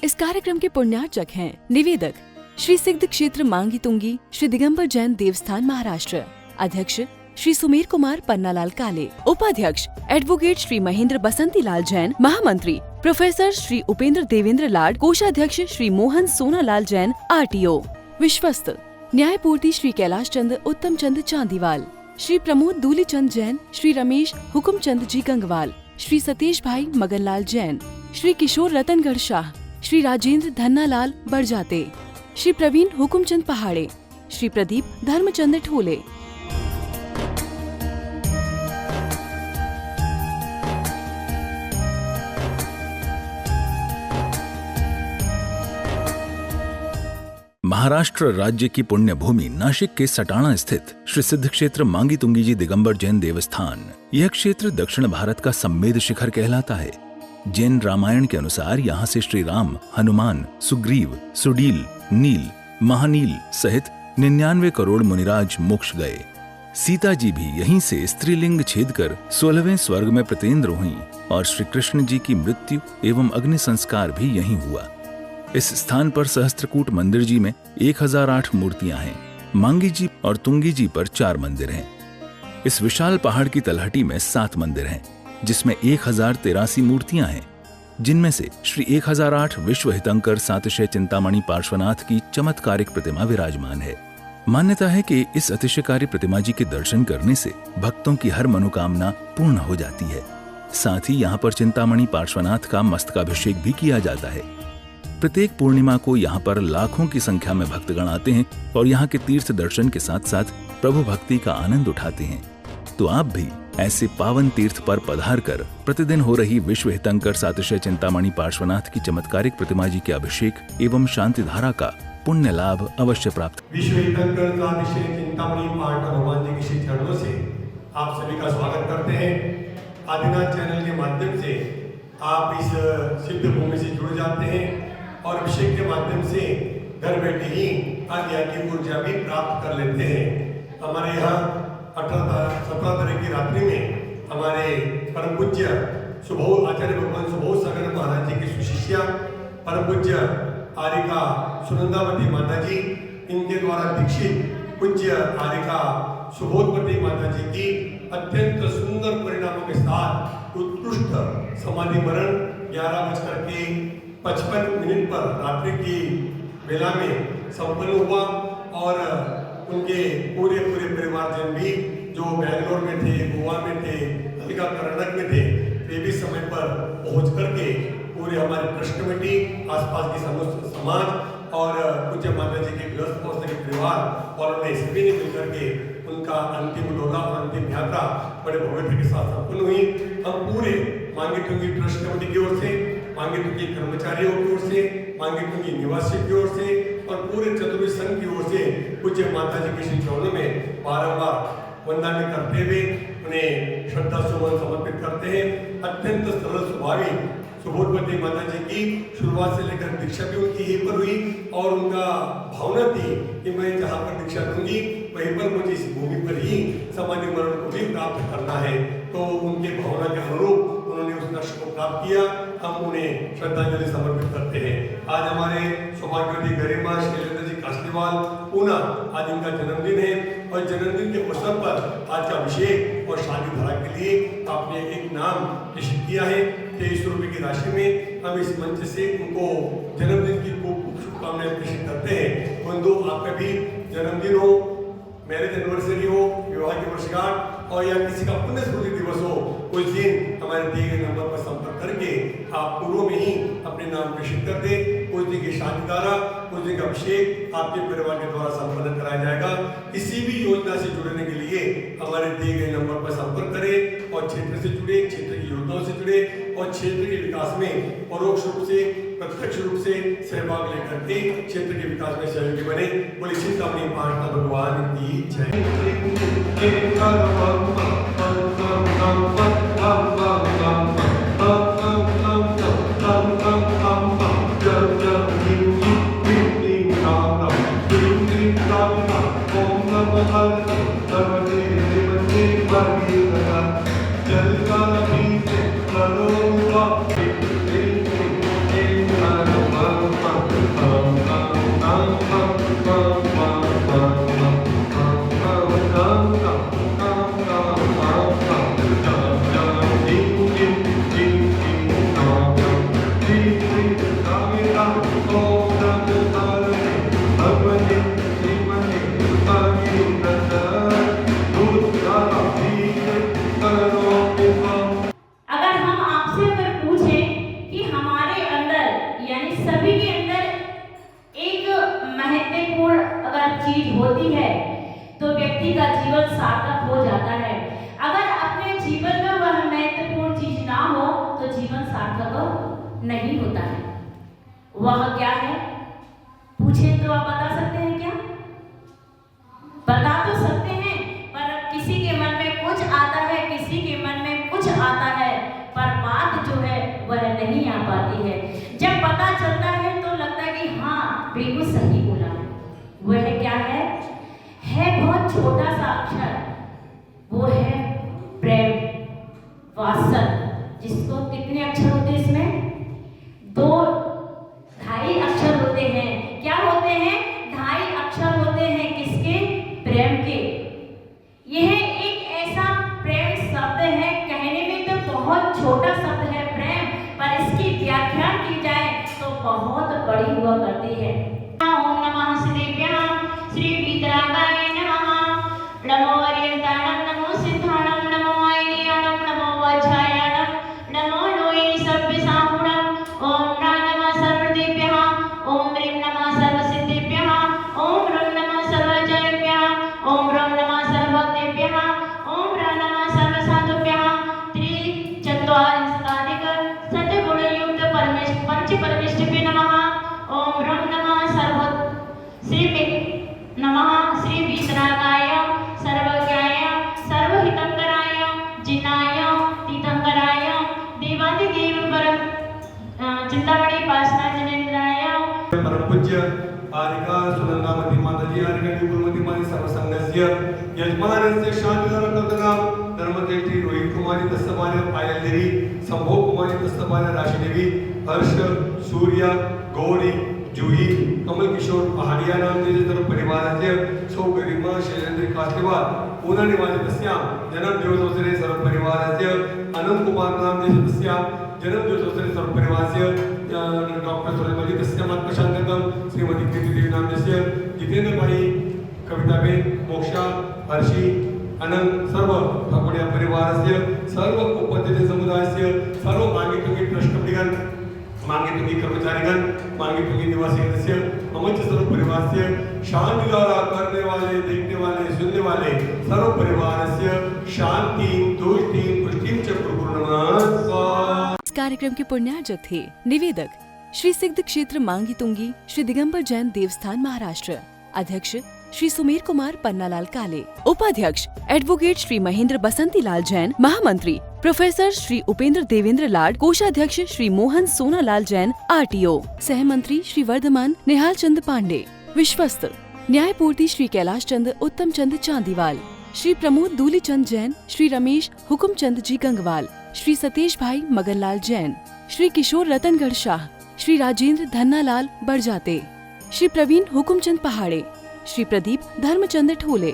इस कार्यक्रम के पुण्यार्चक हैं निवेदक श्री सिद्ध क्षेत्र मांगी तुंगी श्री दिगंबर जैन देवस्थान महाराष्ट्र, अध्यक्ष श्री सुमेर कुमार पन्नालाल काले, उपाध्यक्ष एडवोकेट श्री महेंद्र बसंती लाल जैन, महामंत्री प्रोफेसर श्री उपेंद्र देवेंद्र लाड, कोषाध्यक्ष श्री मोहन सोनालाल जैन RTO, विश्वस्त न्यायपूर्ति श्री कैलाश चंद उत्तम चंद चांदीवाल, श्री प्रमोद दूलीचंद जैन, श्री रमेश हुकुमचंद जी गंगवाल, श्री सतीश भाई मगनलाल जैन, श्री किशोर रतनगढ़ शाह, श्री राजेंद्र धन्नालाल बड़जाते, श्री प्रवीण हुकुमचंद पहाड़े, श्री प्रदीप धर्मचंद ठोले। महाराष्ट्र राज्य की पुण्य भूमि नाशिक के सटाणा स्थित श्री सिद्ध क्षेत्र मांगी तुंगी जी दिगंबर जैन देवस्थान, यह क्षेत्र दक्षिण भारत का सम्मेद शिखर कहलाता है। जैन रामायण के अनुसार यहाँ से श्री राम, हनुमान, सुग्रीव, सुडील, नील, महानील सहित 99 करोड़ मुनिराज मोक्ष गए। सीता जी भी यहीं से स्त्रीलिंग छेद कर 16वें स्वर्ग में प्रतेंद्र हुई और श्री कृष्ण जी की मृत्यु एवं अग्नि संस्कार भी यहीं हुआ। इस स्थान पर सहस्त्रकूट मंदिर जी में 1008 मूर्तियां हैं। मांगी जी और तुंगी जी पर 4 मंदिर हैं। इस विशाल पहाड़ की तलहटी में 7 मंदिर हैं, जिसमें 1083 मूर्तियां हैं, जिनमें से श्री 1008 विश्व हितंकर सातिशय चिंतामणि पार्श्वनाथ की चमत्कारिक प्रतिमा विराजमान है। मान्यता है कि इस अतिशयकारी प्रतिमा जी के दर्शन करने से भक्तों की हर मनोकामना पूर्ण हो जाती है। साथ ही यहाँ पर चिंतामणि पार्श्वनाथ का मस्तकाभिषेक भी किया जाता है। प्रत्येक पूर्णिमा को यहाँ पर लाखों की संख्या में भक्तगण आते हैं और यहाँ के तीर्थ दर्शन के साथ साथ प्रभु भक्ति का आनंद उठाते हैं। तो आप भी ऐसे पावन तीर्थ पर पधार कर प्रतिदिन हो रही विश्व हितंकर सातिशय चिंतामणि पार्श्वनाथ की चमत्कारिक प्रतिमा जी के अभिषेक एवं शांति धारा का पुण्य लाभ अवश्य प्राप्त। विश्व हितंकर सातिशय चिंतामणि पार्श्वनाथ भगवान जी के श्री चरणों से आप सभी का स्वागत करते हैं। आदिनाथ चैनल के माध्यम से आप इस सिद्ध भूमि से जुड़ जाते हैं और अभिषेक के माध्यम से घर बैठे ही आध्यात्मिक ऊर्जा भी प्राप्त कर लेते हैं। हमारे यहाँ 17 तारीख की रात्रि में हमारे परम पूज्य सुबोध आचार्य भगवान सुबोध सागर महाराज जी की सुशिष्या परम पूज्य आरिका सुनंदावती माता जी, इनके द्वारा दीक्षित पूज्य आरिका सुबोधवती माता जी की अत्यंत सुंदर परिणामों के साथ उत्कृष्ट समाधि मरण 11:55 पर रात्रि की वेला में संपन्न हुआ और उनके पूरे परिवारजन भी जो बेंगलोर में थे, गोवा में थे, अलिका कर्नाटक में थे, वे भी समय पर पहुंच करके पूरे हमारे ट्रस्ट कमेटी, आसपास की समस्त समाज और पूज्य माता जी के गृहस्थ के परिवार और उन्हें सभी ने मिलकर के उनका अंतिम डोला और अंतिम यात्रा बड़े भव्यता के साथ संपन्न हुई। हम पूरे मांगी तुंगी ट्रस्ट कमेटी की ओर से, मांगी तुंगी कर्मचारियों की ओर से, मांगी तुंगी निवासियों की ओर से और पूरे चतुर्वेद संघ की ओर से पूज्य माता जी के श्री चरणों में बारंबार वंदना करते हुए उन्हें श्रद्धा सुमन समर्पित करते हैं। अत्यंत सरल स्वभावी सुबोधवती माता जी की शुरुआत से लेकर दीक्षा भी उनकी यहीं पर हुई और उनका भावना थी कि मैं जहाँ पर दीक्षा दूंगी वहीं पर मुझे इस भूमि पर ही समाधि मरण को भी प्राप्त करना है। तो उनके भावना के अनुरूप उन्होंने उस लक्ष्य को प्राप्त किया। हम उन्हें श्रद्धांजलि समर्पित करते हैं। आज हमारे सौभाग्यवती गरिमा शैलेंद्र जी कास्लीवाल पुनः आज इनका जन्मदिन है और जन्मदिन के अवसर पर आज का अभिषेक और शादी धारा के लिए आपने एक नाम निश्चित किया है। 23 रुपये की राशि में हम इस मंच से उनको जन्मदिन की खूब शुभकामनाएं प्रेषित करते हैं। बंधु, आपका भी जन्मदिन हो, मैरिज एनिवर्सरी हो, विवाह की वर्षगांठ और या किसी का पुण्य स्मृति दिवस हो, उस दिन हमारे दिए गए नंबर पर संपर्क करके आप पूर्व में ही अपने नाम प्रेषित कर दें। उस दिन की शादी धारा, उस दिन का अभिषेक आपके परिवार के द्वारा संपन्न कराया जाएगा। किसी भी योजना से जुड़ने के लिए हमारे दिए गए नंबर पर संपर्क करें और क्षेत्र से जुड़े, क्षेत्र की योजनाओं से जुड़े और क्षेत्र के विकास में परोक्ष रूप से प्रत्यक्ष रूप से सहभाग लेकर के क्षेत्र के विकास में सहयोगी बने। बोले चिंतामणि पार्श्वनाथ भगवान की जय। जल महत्वपूर्ण चीज ना हो तो जीवन सार्थक नहीं होता है। वह क्या है पूछे तो आप बता सकते हैं क्या? बता तो सकते हैं, पर किसी के मन में कुछ आता है, किसी के मन में कुछ आता है, पर बात जो है वह नहीं आ पाती है। जब पता चलता है तो लगता है कि हाँ बिल्कुल सही बोला है। वह क्या है बहुत छोटा सा अक्षर, वो है प्रेम, वात्सल। जिसको कितने अक्षर होते हैं इसमें? 2-2.5 अक्षर होते हैं। क्या होते हैं? 2.5 अक्षर होते हैं। किसके? प्रेम के। यह एक ऐसा प्रेम शब्द है, कहने में तो बहुत छोटा शब्द है प्रेम, पर इसकी व्याख्या की जाए तो बहुत बड़ी हुआ करती है। ओम नमः श्रीभ्यां श्री वीतरागाय नमः। नमो अर्यन्ताणं नमो सिद्धाणं नमो आयनीयाणं नमो वज्रायाणं नमो लोहिनी सर्वसाहुणं। ओम नमः सर्वदेभ्यः। ओम ह्रीं नमः सर्वसिद्धिभ्यः। ओम ह्रौं नमः सर्वजयभ्यः। ओम ह्रौं नमः सर्वभक्तेभ्यः। ओम ह्रौं नमः सर्वसाधुभ्यः। त्रिचत्वारिंशताधिक सद्गुणयुक्त पंच परमेष्ठिभ्यो नमः। ओम ह्रौं नमः श्री वीतरागाय सर्वज्ञाय सर्वहितंकराय जिनाय तीर्थंकराय देवादिदेव परम चिंतामणि पासना जनेन्द्राय। परम पूज्य आरिका सुनंदामती माताजी आरिका निपुणमती माता सर्वसंगस्य यजमानस्य शांतिधर्मकर्तनाम धर्मदेवी रोहित कुमारी दस्तमाने पायल देवी संभोग कुमारी दस्तमाने राशि देवी हर्ष सूर्य गौरी जूही कमल किशोर पहाड़िया नाम तेज सर्व परिवाराचे सौ गरिमा शैलेंद्र कास्तेवार पूना निवासी तस्या जन्म दिवसोत्सवे सर्व परिवाराचे अनंत कुमार नाम तेज तस्या जन्म दिवसोत्सवे सर्व परिवाराचे डॉक्टर सुरेमली तस्या मात प्रशांतकम श्रीमती कीर्ति देवी नाम तस्या जितेंद्र भाई कविताबेन मोक्षा हर्षी अनंत सर्व ठाकुरिया परिवाराचे सर्व उपाध्यक्ष समुदायाचे सर्व मांगितुकी ट्रस्टपतिगण मांगितुकी कर्मचारीगण मांगितुकी निवासी सदस्य अमंच सर्व परिवार से शांति द्वारा करने वाले देखने वाले सुनने वाले सर्व परिवार से शांति तुष्टि पुष्टि च प्रपूर्ण। इस कार्यक्रम के पुण्यार्जक थे निवेदक श्री सिद्ध क्षेत्र मांगी तुंगी श्री दिगंबर जैन देवस्थान महाराष्ट्र, अध्यक्ष श्री सुमेर कुमार पन्नालाल काले, उपाध्यक्ष एडवोकेट श्री महेंद्र बसंती लाल जैन, महामंत्री प्रोफेसर श्री उपेंद्र देवेंद्र लाड, कोषाध्यक्ष श्री मोहन सोनालाल जैन RTO, सहमंत्री श्री वर्धमान निहाल चंद पांडे, विश्वस्त न्यायपूर्ति श्री कैलाश चंद उत्तम चंद चांदीवाल, श्री प्रमोद दूली चंद जैन, श्री रमेश हुकुम चंद जी गंगवाल, श्री सतीश भाई मगनलाल जैन, श्री किशोर रतनगढ़ शाह, श्री राजेंद्र धन्नालाल बड़जाते, श्री प्रवीण हुकुमचंद पहाड़े, श्री प्रदीप धर्मचंद ठोले।